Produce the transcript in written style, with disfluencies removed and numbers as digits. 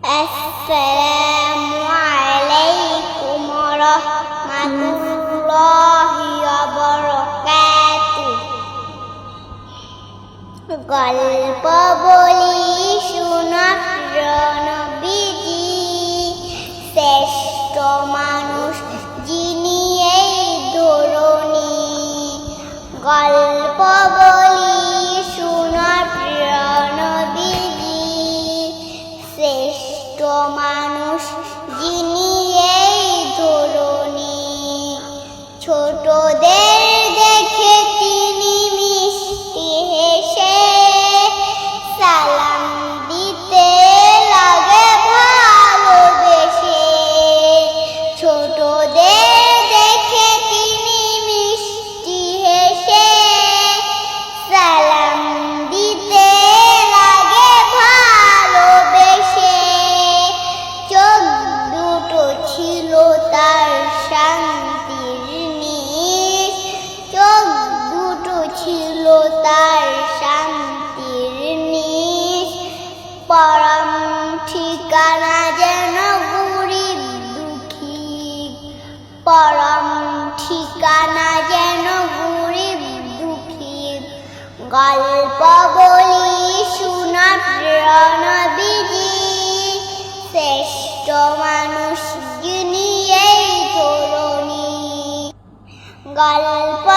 আসসালামু আলাইকুম ওয়া রাহমাতুল্লাহি ওয়া বারাকাতুহু। গল্প বলি শোনো নবীজি, শ্রেষ্ঠ মানুষ যিনি এই ধরণী। গল্প বলি শোনো নবীজি, শ্রেষ্ঠ মানুষ যিনি এই ধরণী। ছোটদের দেখে তিনি মিষ্টি হেসে সালাম দিতে লাগে ভালোবেসে। ছোটদের দেখে তিনি মিষ্টি হেসে সালাম দিতে লাগে ভালোবেসে। চোখ দুটো ছিল তার শান্তির নিশ, চোখ দুটো ছিল তার শান্তির নিশ। পরম ঠিকানা যেন গরিব দুঃখী, পরম ঠিকানা যেন গরিব দুঃখী। গল্প বলি শোনো নবীজি, শ্রেষ্ঠ মানুষ যিনি এই ধরণী। গল্প